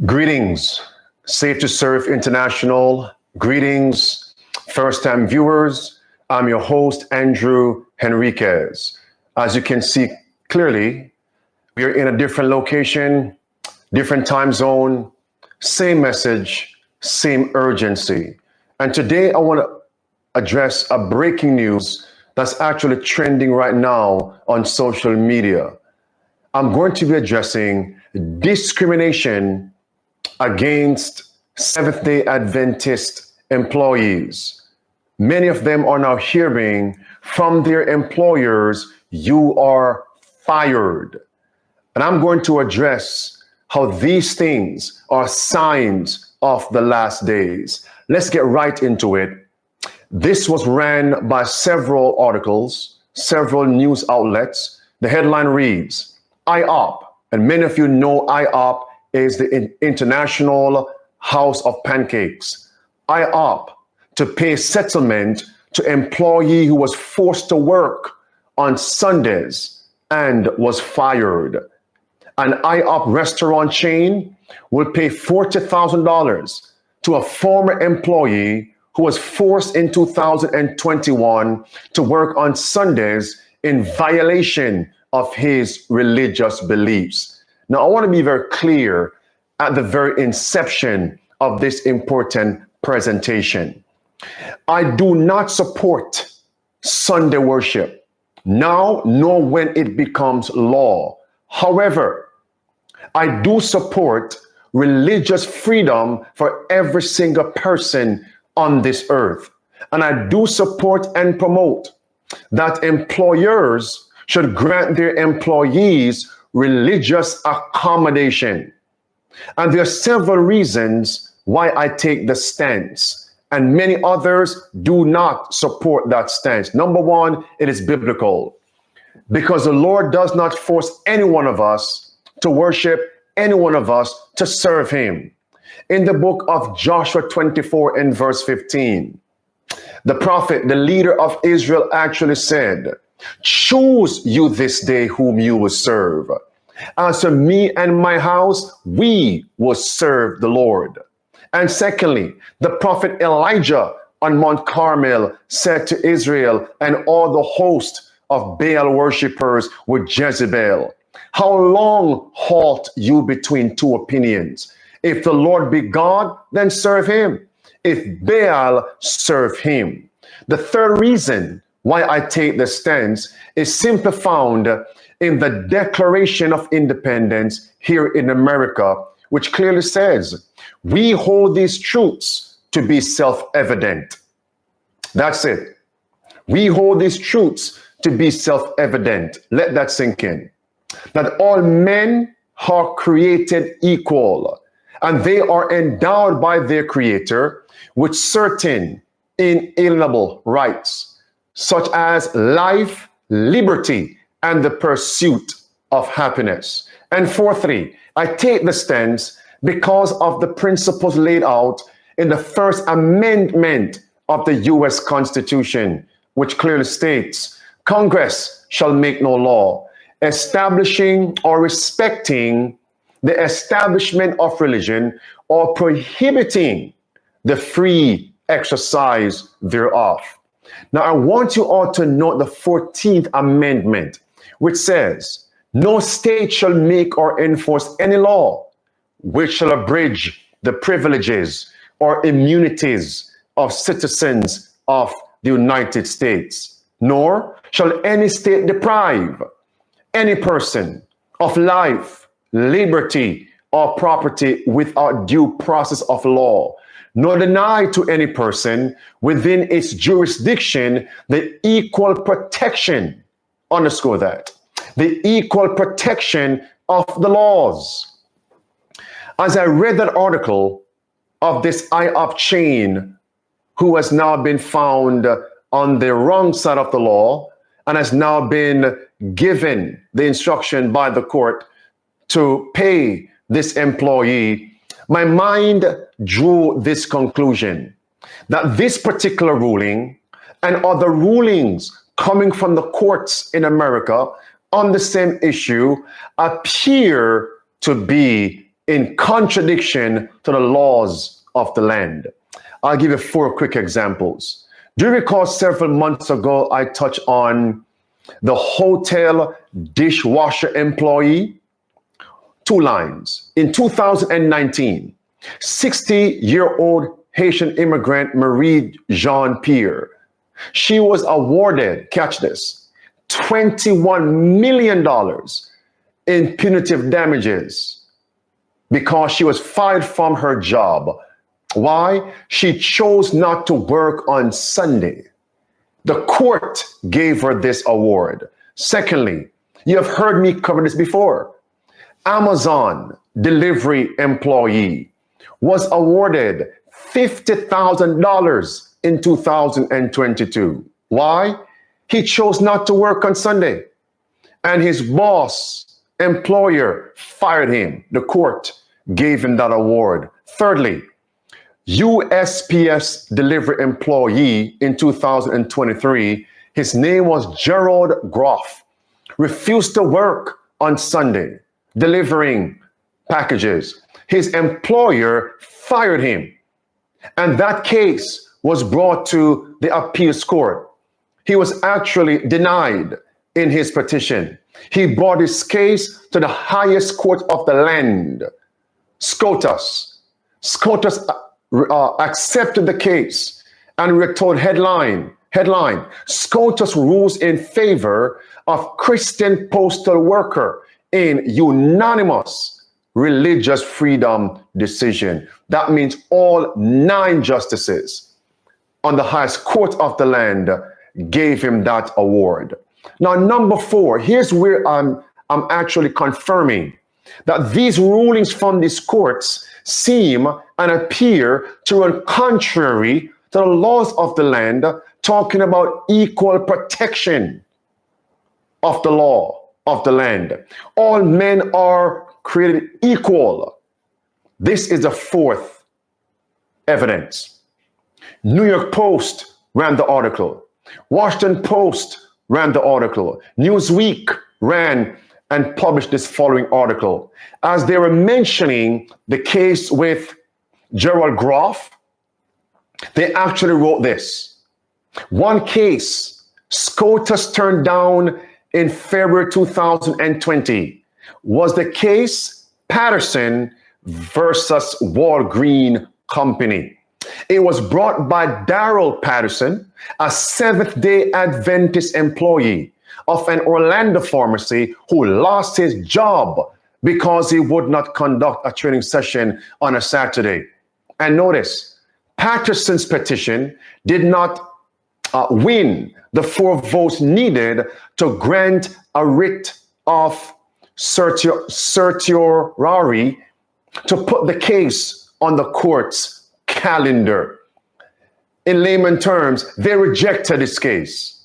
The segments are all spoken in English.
Greetings, Safe to Serve International. Greetings, first-time viewers. I'm your host, Andrew Henriquez. As you can see clearly, we are in a different location, different time zone, same message, same urgency. And today I want to address a breaking news that's actually trending right now on social media. I'm going to be addressing discrimination against Seventh-day Adventist employees. Many of them are now hearing from their employers, "You are fired." And I'm going to address how these things are signs of the last days. Let's get right into it. This was ran by several articles, several news outlets. The headline reads, IOP, and many of you know IOP is the International House of Pancakes. IOP, to pay settlement to employee who was forced to work on Sundays and was fired. An IOP restaurant chain will pay $40,000 to a former employee who was forced in 2021 to work on Sundays in violation of his religious beliefs. Now, I want to be very clear at the very inception of this important presentation. I do not support Sunday worship now, nor when it becomes law. However, I do support religious freedom for every single person on this earth. And I do support and promote that employers should grant their employees religious accommodation. And there are several reasons why I take the stance, and many others do not support that stance. Number one, it is biblical, because the Lord does not force any one of us to worship, any one of us to serve him. In the book of Joshua 24 and verse 15, the prophet, the leader of Israel, actually said, "Choose you this day whom you will serve. As for me and my house, we will serve the Lord." And secondly, the prophet Elijah on Mount Carmel said to Israel and all the host of Baal worshippers with Jezebel, "How long halt you between two opinions? If the Lord be God, then serve him. If Baal, serve him." The third reason why I take the stance is simply found in the Declaration of Independence here in America, which clearly says, we hold these truths to be self-evident. That's it. We hold these truths to be self-evident. Let that sink in. That all men are created equal, and they are endowed by their Creator with certain inalienable rights, such as life, liberty, and the pursuit of happiness. And fourthly, I take the stance because of the principles laid out in the First Amendment of the U.S. Constitution, which clearly states, Congress shall make no law establishing or respecting the establishment of religion or prohibiting the free exercise thereof. Now, I want you all to note the 14th Amendment, which says, no state shall make or enforce any law which shall abridge the privileges or immunities of citizens of the United States, nor shall any state deprive any person of life, liberty, or property without due process of law, nor deny to any person within its jurisdiction the equal protection, underscore that, the equal protection of the laws. As I read that article of this IOP chain who has now been found on the wrong side of the law and has now been given the instruction by the court to pay this employee, my mind drew this conclusion, that this particular ruling and other rulings coming from the courts in America on the same issue appear to be in contradiction to the laws of the land. I'll give you 4 quick examples. Do you recall several months ago, I touched on the hotel dishwasher employee? 2 lines. In 2019, 60-year-old Haitian immigrant Marie Jean-Pierre, she was awarded, catch this, $21 million in punitive damages because she was fired from her job. Why? She chose not to work on Sunday. The court gave her this award. Secondly, you have heard me cover this before. Amazon delivery employee was awarded $50,000 in 2022. Why? He chose not to work on Sunday. And his boss, employer, fired him. The court gave him that award. Thirdly, USPS delivery employee in 2023, his name was Gerald Groff, refused to work on Sunday, delivering packages. His employer fired him. And that case was brought to the appeals court. He was actually denied in his petition. He brought his case to the highest court of the land, SCOTUS. SCOTUS accepted the case, and we're told headline, SCOTUS rules in favor of Christian postal worker in unanimous religious freedom decision. That means all 9 justices on the highest court of the land gave him that award. Now, number 4, here's where I'm actually confirming that these rulings from these courts seem and appear to run contrary to the laws of the land, talking about equal protection of the law of the land. All men are created equal. This is the 4th evidence. New York Post ran the article. Washington Post ran the article. Newsweek ran and published this following article. As they were mentioning the case with Gerald Groff, they actually wrote this. One case SCOTUS turned down in February 2020 was the case Patterson versus Walgreen Company. It was brought by Daryl Patterson, a Seventh-day Adventist employee of an Orlando pharmacy who lost his job because he would not conduct a training session on a Saturday. And notice, Patterson's petition did not win the 4 votes needed to grant a writ of certiorari to put the case on the court's calendar. In layman terms, they rejected this case.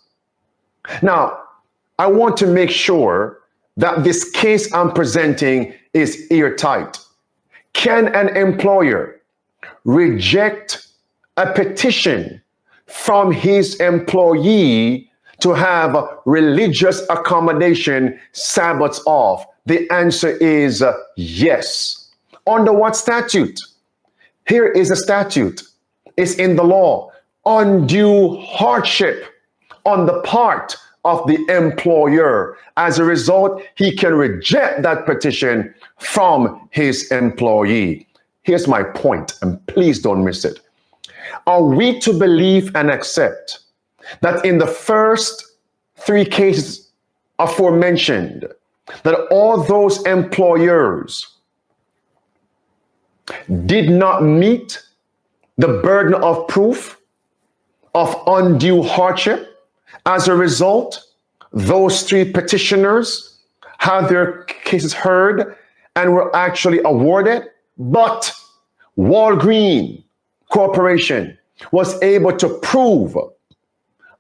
Now, I want to make sure that this case I'm presenting is airtight. Can an employer reject a petition from his employee to have religious accommodation, Sabbaths off? The answer is yes. Under what statute? Here is a statute. It's in the law. Undue hardship on the part of the employer. As a result, he can reject that petition from his employee. Here's my point, and please don't miss it. Are we to believe and accept that in the first 3 cases aforementioned, that all those employers did not meet the burden of proof of undue hardship? As a result, those 3 petitioners had their cases heard and were actually awarded, but Walgreen Corporation was able to prove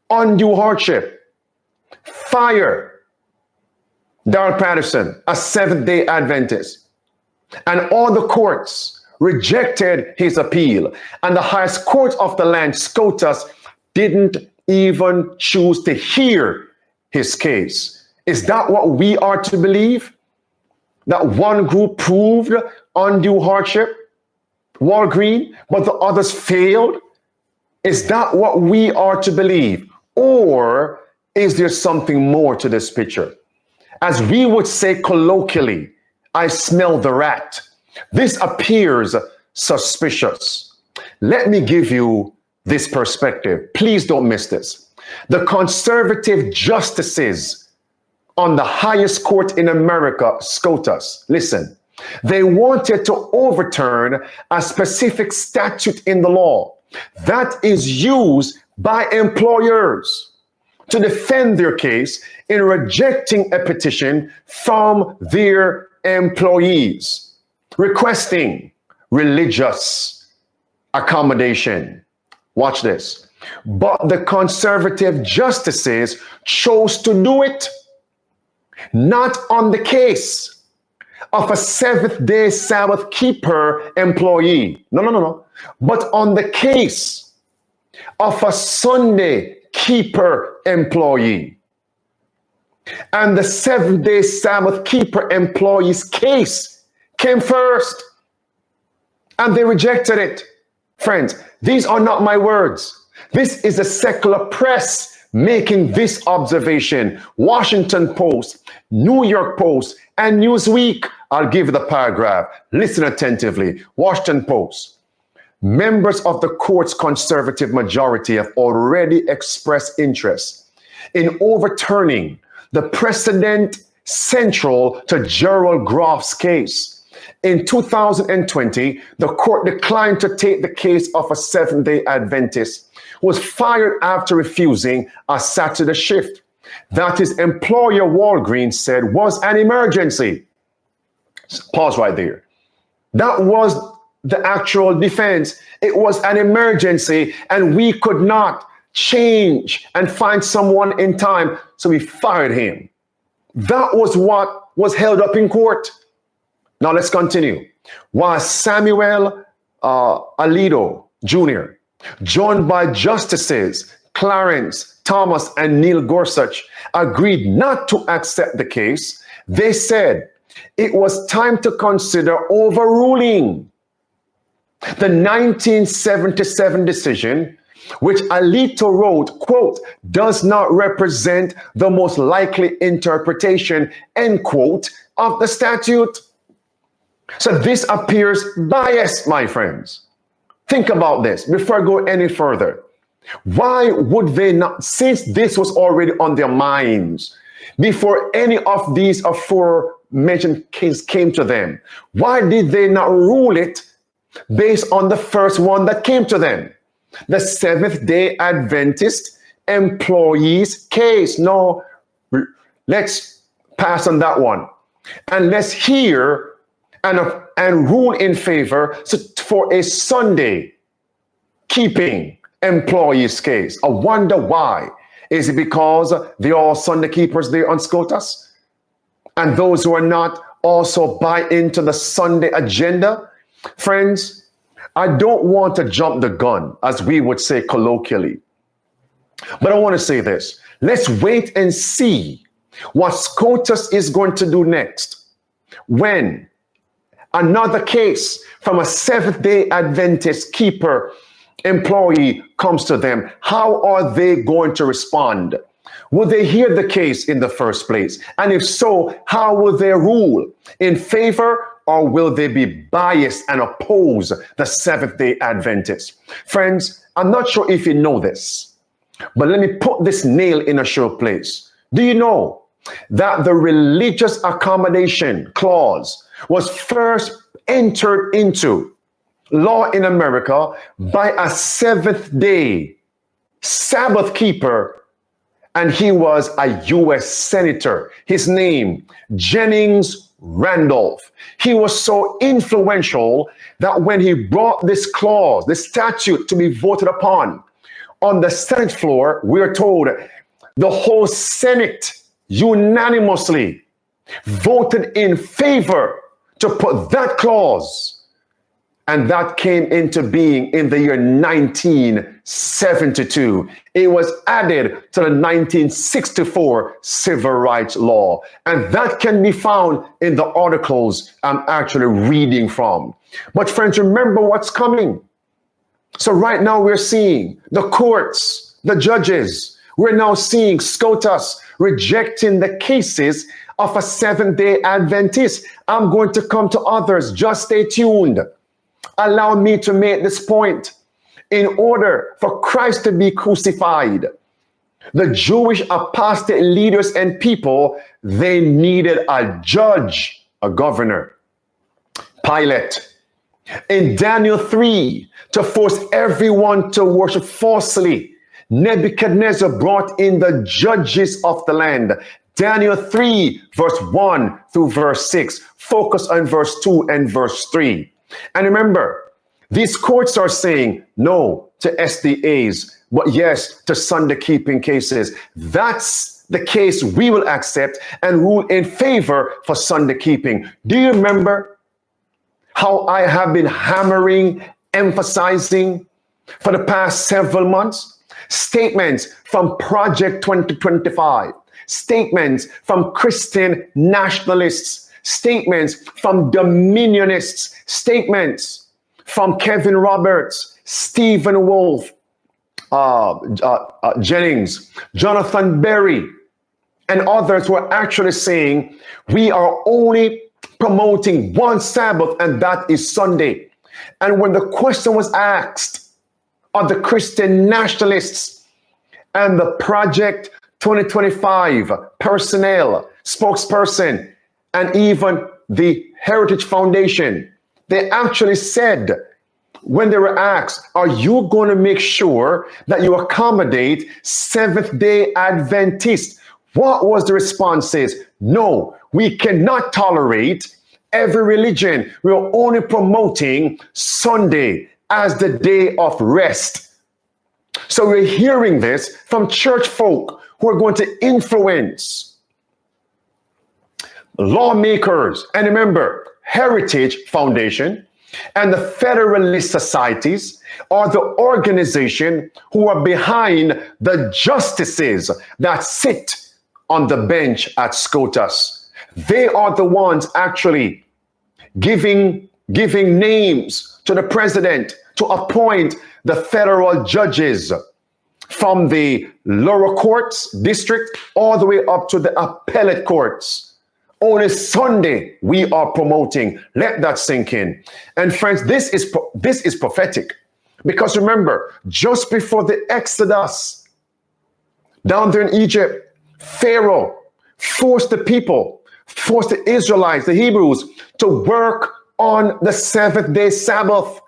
undue hardship, fire Daryl Patterson, a Seventh-day Adventist, and all the courts rejected his appeal, and the highest court of the land, SCOTUS, didn't even choose to hear his case. Is that what we are to believe? That one group proved undue hardship, Walgreen, but the others failed? Is that what we are to believe? Or is there something more to this picture? As we would say colloquially, I smell the rat. This appears suspicious. Let me give you this perspective. Please don't miss this. The conservative justices on the highest court in America, SCOTUS, listen, they wanted to overturn a specific statute in the law that is used by employers to defend their case in rejecting a petition from their employees requesting religious accommodation. Watch this. But the conservative justices chose to do it not on the case of a seventh-day Sabbath keeper employee. No. But on the case of a Sunday keeper employee. And the seventh-day Sabbath keeper employee's case came first. And they rejected it. Friends, these are not my words. This is the secular press making this observation. Washington Post, New York Post, and Newsweek. I'll give you the paragraph. Listen attentively. Washington Post. Members of the court's conservative majority have already expressed interest in overturning the precedent central to Gerald Groff's case. In 2020, the court declined to take the case of a Seventh-day Adventist who was fired after refusing a Saturday shift that his employer Walgreens said was an emergency. Pause right there. That was the actual defense. It was an emergency and we could not change and find someone in time, so we fired him. That was what was held up in court. Now let's continue. While Samuel Alito Jr., joined by Justices Clarence Thomas and Neil Gorsuch, agreed not to accept the case, they said it was time to consider overruling the 1977 decision, which Alito wrote, quote, does not represent the most likely interpretation, end quote, of the statute. So this appears biased, my friends. Think about this before I go any further. Why would they not, since this was already on their minds, before any of these aforementioned cases came to them, why did they not rule it based on the first one that came to them? The Seventh-day Adventist employees case. No, let's pass on that one. And let's hear and rule in favor for a Sunday keeping employees case. I wonder why. Is it because they're all Sunday keepers there on SCOTUS? And those who are not also buy into the Sunday agenda? Friends, I don't want to jump the gun, as we would say colloquially. But I want to say this. Let's wait and see what SCOTUS is going to do next when another case from a Seventh-day Adventist keeper employee comes to them. How are they going to respond? Will they hear the case in the first place? And if so, how will they rule? In favor, or will they be biased and oppose the Seventh-day Adventists? Friends, I'm not sure if you know this, but let me put this nail in a sure place. Do you know that the religious accommodation clause was first entered into law in America by a seventh-day Sabbath keeper, and he was a U.S. senator. His name, Jennings Randolph. He was so influential that when he brought this clause, this statute to be voted upon on the Senate floor, we're told the whole Senate unanimously voted in favor to put that clause And that came into being in the year 1972. It was added to the 1964 Civil Rights Law. And that can be found in the articles I'm actually reading from. But friends, remember what's coming. So right now we're seeing the courts, the judges. We're now seeing SCOTUS rejecting the cases of a Seventh-day Adventist. I'm going to come to others. Just stay tuned. Allow me to make this point. In order for Christ to be crucified, the Jewish apostate leaders and people, they needed a judge, a governor. Pilate. In Daniel 3, to force everyone to worship falsely, Nebuchadnezzar brought in the judges of the land. Daniel 3, verse 1 through verse 6. Focus on verse 2 and verse 3. And remember, these courts are saying no to SDAs, but yes to Sunday keeping cases. That's the case we will accept and rule in favor for Sunday keeping. Do you remember how I have been hammering, emphasizing for the past several months? Statements from Project 2025, statements from Christian nationalists, statements from dominionists, statements from Kevin Roberts, Stephen Wolf, Jennings, Jonathan Berry, and others were actually saying we are only promoting one Sabbath, and that is Sunday. And when the question was asked of the Christian nationalists and the Project 2025 personnel, spokesperson, and even the Heritage Foundation, they actually said, when they were asked, are you going to make sure that you accommodate Seventh-day Adventists? What was the responses? No, we cannot tolerate every religion. We're only promoting Sunday as the day of rest. So we're hearing this from church folk who are going to influence lawmakers. And remember, Heritage Foundation and the Federalist Societies are the organization who are behind the justices that sit on the bench at SCOTUS. They are the ones actually giving names to the president to appoint the federal judges from the lower courts, district, all the way up to the appellate courts. Only Sunday we are promoting. Let that sink in. And friends, this is prophetic, because remember, just before the Exodus down there in Egypt, Pharaoh forced the people, forced the Israelites, the Hebrews, to work on the seventh-day Sabbath.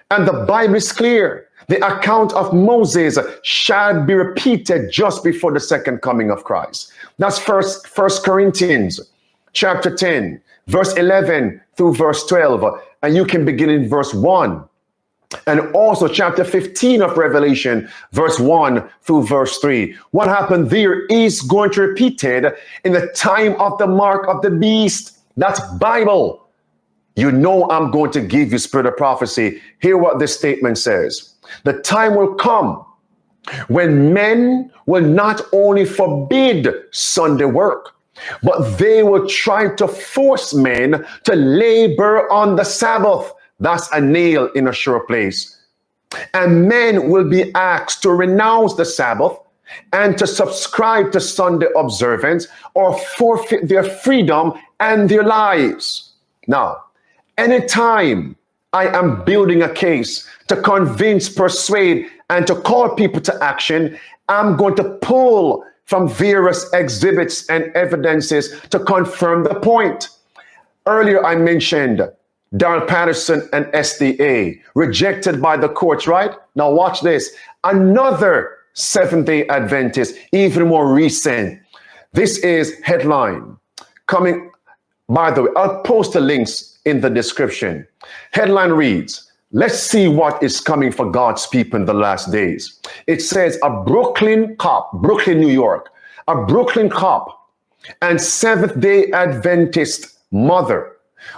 And the Bible is clear. The account of Moses shall be repeated just before the second coming of Christ. That's First Corinthians chapter 10, verse 11 through verse 12. And you can begin in verse 1. And also chapter 15 of Revelation, verse 1 through verse 3. What happened there is going to be repeated in the time of the mark of the beast. That's Bible. You know I'm going to give you spirit of prophecy. Hear what this statement says. The time will come when men will not only forbid Sunday work, but they will try to force men to labor on the Sabbath. That's a nail in a sure place. And men will be asked to renounce the Sabbath and to subscribe to Sunday observance or forfeit their freedom and their lives. Now, anytime I am building a case to convince, persuade, and to call people to action, I'm going to pull from various exhibits and evidences to confirm the point. Earlier, I mentioned Darrell Patterson and SDA, rejected by the courts, right? Now watch this. Another Seventh-day Adventist, even more recent. This is headline coming, by the way, I'll post the links in the description. Headline reads, let's see what is coming for God's people in the last days. It says a Brooklyn cop, Brooklyn, New York, a Brooklyn cop and Seventh-day Adventist mother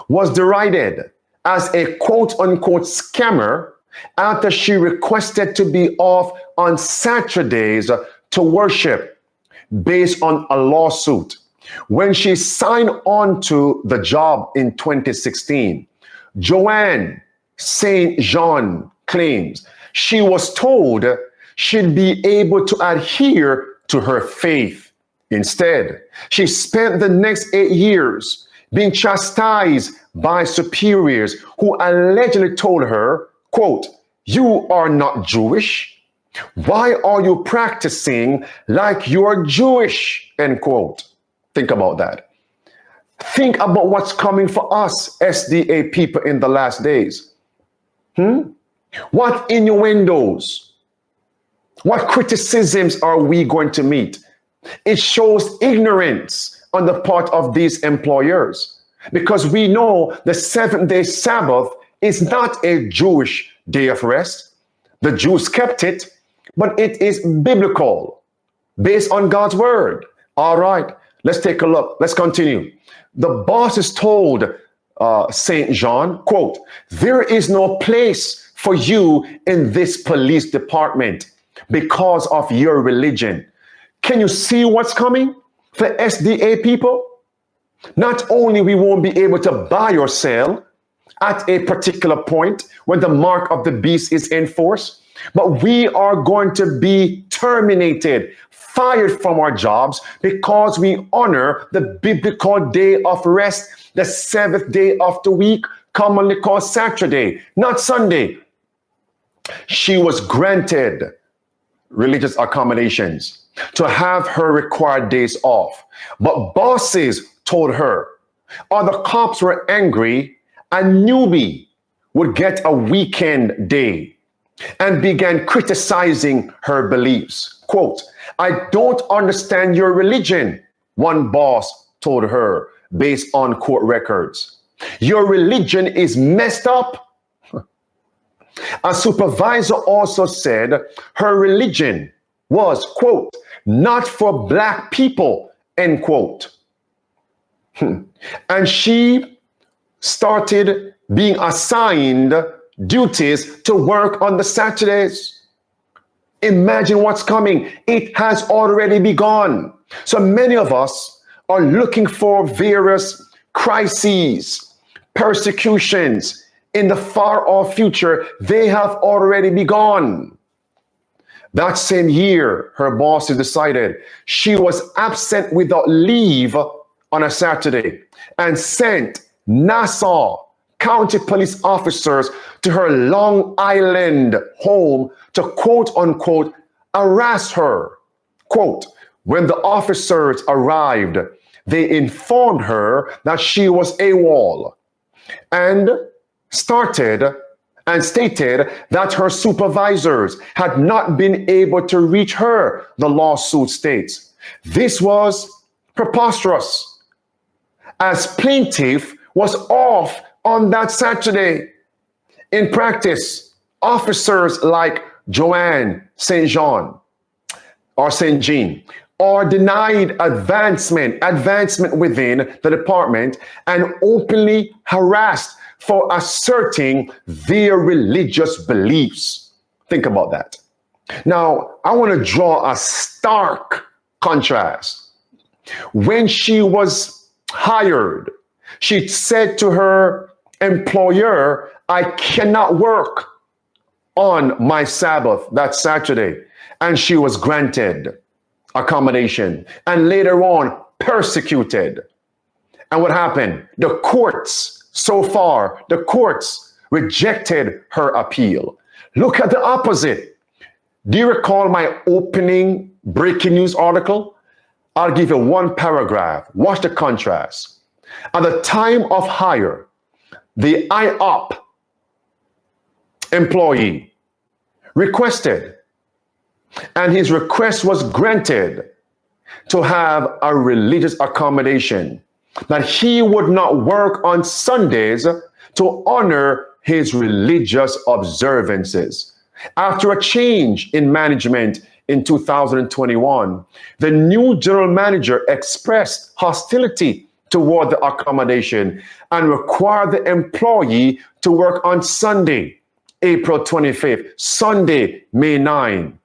was derided as a quote-unquote scammer after she requested to be off on Saturdays to worship based on a lawsuit. When she signed on to the job in 2016, Joanne St. Jean claims she was told she'd be able to adhere to her faith. Instead, she spent the next 8 years being chastised by superiors who allegedly told her, quote, "You are not Jewish. Why are you practicing like you're Jewish?" End quote. Think about that. Think about what's coming for us, SDA people, in the last days. What innuendos, what criticisms are we going to meet? It shows ignorance on the part of these employers, because we know the seventh-day Sabbath is not a Jewish day of rest. The Jews kept it, but it is biblical, based on God's word. All right, let's take a look. Let's continue. The bosses told St. John, quote, "There is no place for you in this police department because of your religion." Can you see what's coming for SDA people? Not only we won't be able to buy or sell at a particular point when the mark of the beast is enforced, but we are going to be terminated, fired from our jobs, because we honor the biblical day of rest, the seventh day of the week, commonly called Saturday, not Sunday. She was granted religious accommodations to have her required days off, but bosses told her, or the cops were angry, a newbie would get a weekend day, and began criticizing her beliefs. Quote, "I don't understand your religion," one boss told her based on court records. "Your religion is messed up." A supervisor also said her religion was, quote, "not for Black people," end quote. And she started being assigned duties to work on the Saturdays. Imagine what's coming. It has already begun. So many of us are looking for various crises, persecutions in the far off future. They have already begun. That same year, her boss decided she was absent without leave on a Saturday and sent Nassau County police officers to her Long Island home to quote unquote harass her. Quote, "When the officers arrived, they informed her that she was AWOL and stated that her supervisors had not been able to reach her," the lawsuit states. This was preposterous, as plaintiff was off on that Saturday. In practice, officers like Joanne St. Jean or St. Jean are denied advancement within the department and openly harassed for asserting their religious beliefs. Think about that. Now, I want to draw a stark contrast. When she was hired, she said to her employer, "I cannot work on my Sabbath, that Saturday." And she was granted accommodation and later on persecuted. And what happened? The courts rejected her appeal. Look at the opposite. Do you recall my opening breaking news article? I'll give you one paragraph. Watch the contrast. At the time of hire, the IOP employee requested, and his request was granted, to have a religious accommodation, that he would not work on Sundays to honor his religious observances. After a change in management in 2021, the new general manager expressed hostility toward the accommodation and required the employee to work on Sunday, April 25th, Sunday, May 9.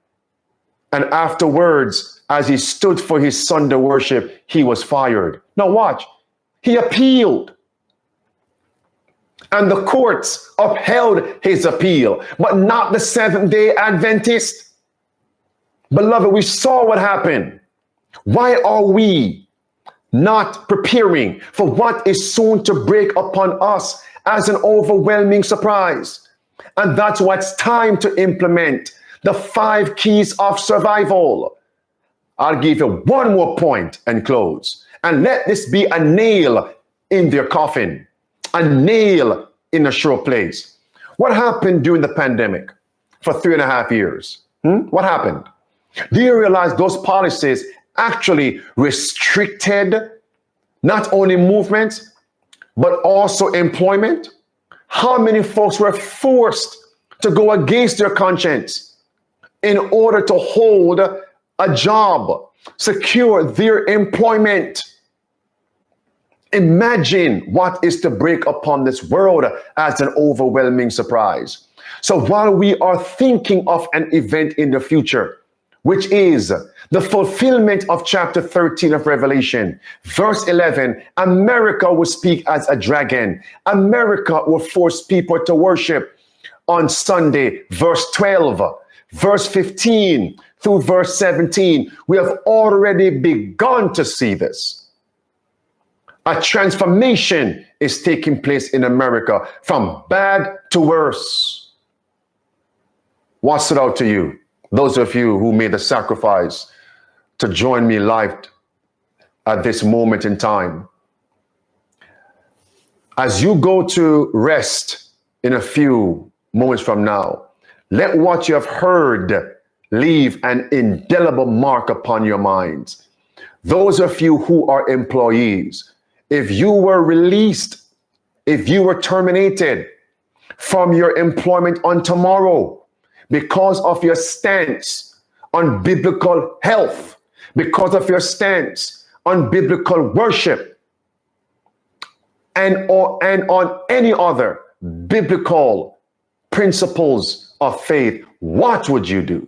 And afterwards, as he stood for his Sunday worship, he was fired. Now watch, he appealed. And the courts upheld his appeal, but not the Seventh-day Adventist. Beloved, we saw what happened. Why are we not preparing for what is soon to break upon us as an overwhelming surprise? And that's why it's time to implement the 5 keys of survival. I'll give you one more point and close. And let this be a nail in their coffin, a nail in a sure place. What happened during the pandemic for 3.5 years? What happened? Do you realize those policies actually restricted not only movement, but also employment? How many folks were forced to go against their conscience in order to hold a job, secure their employment? Imagine what is to break upon this world as an overwhelming surprise. So while we are thinking of an event in the future, which is the fulfillment of chapter 13 of Revelation, verse 11, America will speak as a dragon. America will force people to worship on Sunday, verse 12, verse 15 through verse 17. We have already begun to see this. A transformation is taking place in America from bad to worse. What stood out to you? Those of you who made the sacrifice to join me live at this moment in time. As you go to rest in a few moments from now, let what you have heard leave an indelible mark upon your minds. Those of you who are employees, if you were released, if you were terminated from your employment on tomorrow because of your stance on biblical health, because of your stance on biblical worship, and on any other biblical principles of faith, what would you do?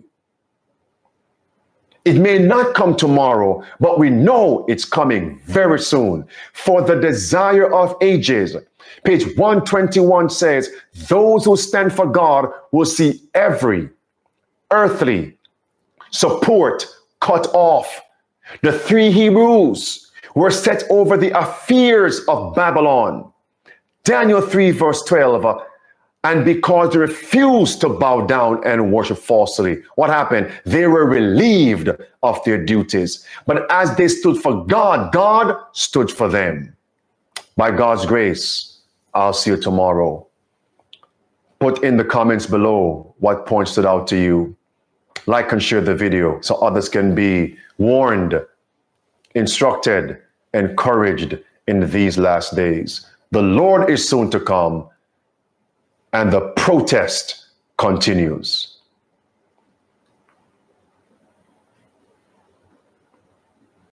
It may not come tomorrow, but we know it's coming very soon. For the desire of ages, page 121 says, those who stand for God will see every earthly support cut off. The 3 Hebrews were set over the affairs of Babylon. Daniel 3 verse 12, and because they refused to bow down and worship falsely, what happened? They were relieved of their duties. But as they stood for God, God stood for them. By God's grace, I'll see you tomorrow. Put in the comments below what point stood out to you. Like and share the video so others can be warned, instructed, encouraged in these last days. The Lord is soon to come, and the protest continues.